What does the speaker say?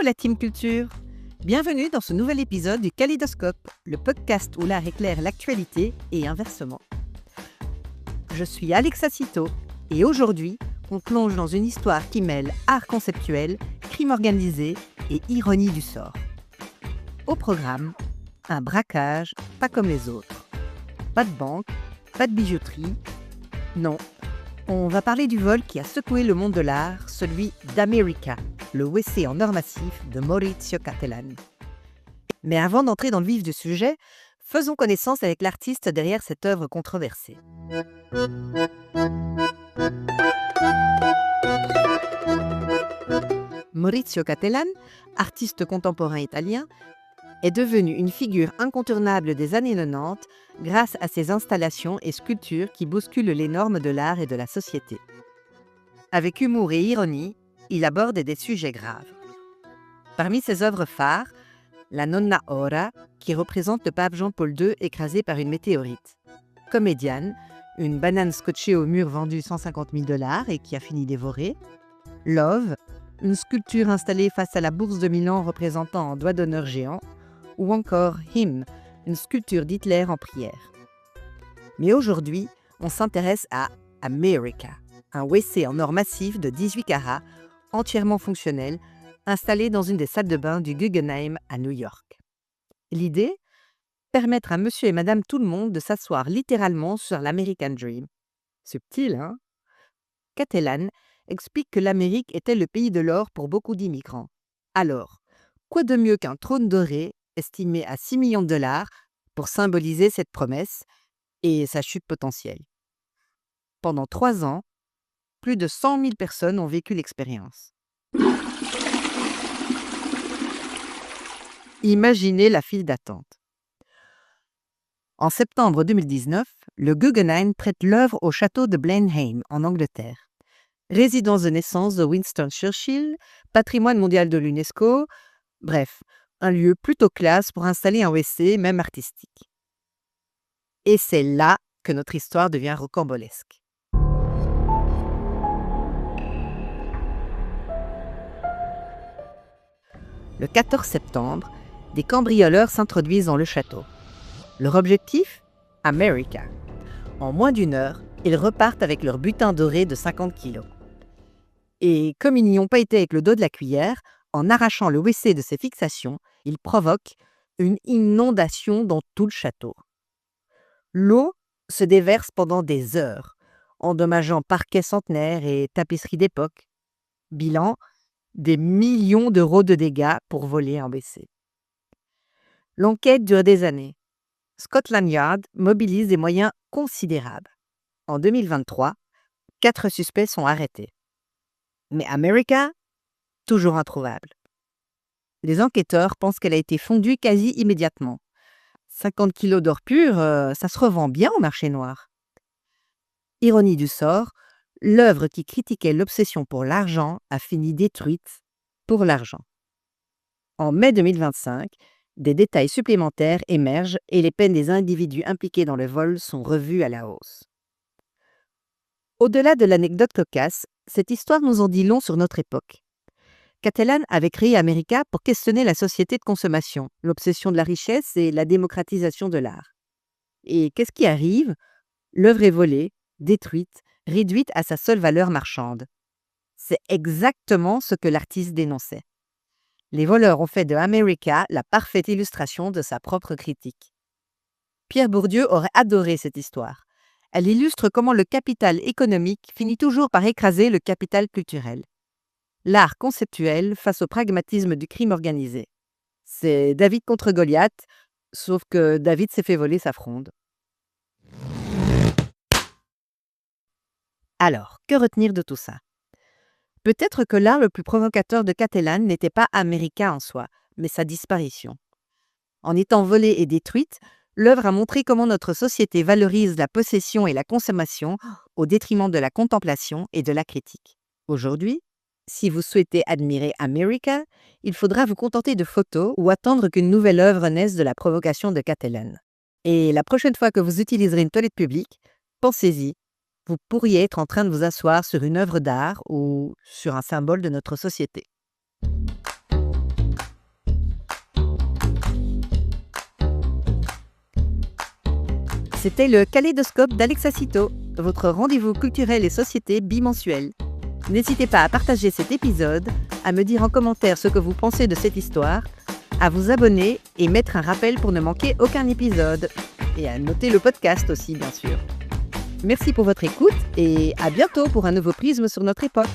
la Team Culture! Bienvenue dans ce nouvel épisode du Kaléidoscope, le podcast où l'art éclaire l'actualité et inversement. Je suis Alexa Cito et aujourd'hui, on plonge dans une histoire qui mêle art conceptuel, crime organisé et ironie du sort. Au programme, un braquage pas comme les autres. Pas de banque, pas de bijouterie. Non, on va parler du vol qui a secoué le monde de l'art, celui d'America, le WC en or massif de Maurizio Cattelan. Mais avant d'entrer dans le vif du sujet, faisons connaissance avec l'artiste derrière cette œuvre controversée. Maurizio Cattelan, artiste contemporain italien, est devenu une figure incontournable des années 90 grâce à ses installations et sculptures qui bousculent les normes de l'art et de la société. Avec humour et ironie, il aborde des sujets graves. Parmi ses œuvres phares, la Nonna Ora, qui représente le pape Jean-Paul II écrasé par une météorite. Comedian, une banane scotchée au mur vendue 150 000 $ et qui a fini dévorée. Love, une sculpture installée face à la bourse de Milan représentant un doigt d'honneur géant. Ou encore Him, une sculpture d'Hitler en prière. Mais aujourd'hui, on s'intéresse à America, un WC en or massif de 18 carats, entièrement fonctionnel, installé dans une des salles de bain du Guggenheim à New York. L'idée ? Permettre à monsieur et madame tout le monde de s'asseoir littéralement sur l'American Dream. Subtil, hein ? Cattelan explique que l'Amérique était le pays de l'or pour beaucoup d'immigrants. Alors, quoi de mieux qu'un trône doré estimé à 6 millions de $ pour symboliser cette promesse et sa chute potentielle. Pendant 3 ans, plus de 100 000 personnes ont vécu l'expérience. Imaginez la file d'attente. En septembre 2019, le Guggenheim prête l'œuvre au château de Blenheim, en Angleterre. Résidence de naissance de Winston Churchill, patrimoine mondial de l'UNESCO, bref, un lieu plutôt classe pour installer un WC, même artistique. Et c'est là que notre histoire devient rocambolesque. Le 14 septembre, des cambrioleurs s'introduisent dans le château. Leur objectif ? America. En moins d'1 heure, ils repartent avec leur butin doré de 50 kilos. Et comme ils n'y ont pas été avec le dos de la cuillère, en arrachant le WC de ses fixations, ils provoquent une inondation dans tout le château. L'eau se déverse pendant des heures, endommageant parquets centenaires et tapisseries d'époque. Bilan, des millions d'euros de dégâts pour voler un WC. L'enquête dure des années. Scotland Yard mobilise des moyens considérables. En 2023, 4 suspects sont arrêtés. Mais America, toujours introuvable. Les enquêteurs pensent qu'elle a été fondue quasi immédiatement. 50 kilos d'or pur, ça se revend bien au marché noir. Ironie du sort, l'œuvre qui critiquait l'obsession pour l'argent a fini détruite pour l'argent. En mai 2025, des détails supplémentaires émergent et les peines des individus impliqués dans le vol sont revues à la hausse. Au-delà de l'anecdote cocasse, cette histoire nous en dit long sur notre époque. Cattelan avait créé America pour questionner la société de consommation, l'obsession de la richesse et la démocratisation de l'art. Et qu'est-ce qui arrive ? L'œuvre est volée, détruite, réduite à sa seule valeur marchande. C'est exactement ce que l'artiste dénonçait. Les voleurs ont fait de America la parfaite illustration de sa propre critique. Pierre Bourdieu aurait adoré cette histoire. Elle illustre comment le capital économique finit toujours par écraser le capital culturel. L'art conceptuel face au pragmatisme du crime organisé. C'est David contre Goliath, sauf que David s'est fait voler sa fronde. Alors, que retenir de tout ça ? Peut-être que l'art le plus provocateur de Cattelan n'était pas America en soi, mais sa disparition. En étant volée et détruite, l'œuvre a montré comment notre société valorise la possession et la consommation au détriment de la contemplation et de la critique. Aujourd'hui, si vous souhaitez admirer America, il faudra vous contenter de photos ou attendre qu'une nouvelle œuvre naisse de la provocation de Cattelan. Et la prochaine fois que vous utiliserez une toilette publique, pensez-y, vous pourriez être en train de vous asseoir sur une œuvre d'art ou sur un symbole de notre société. C'était le Kaléidoscope d'Alexa Cito, votre rendez-vous culturel et société bimensuel. N'hésitez pas à partager cet épisode, à me dire en commentaire ce que vous pensez de cette histoire, à vous abonner et mettre un rappel pour ne manquer aucun épisode. Et à noter le podcast aussi, bien sûr. Merci pour votre écoute et à bientôt pour un nouveau prisme sur notre époque.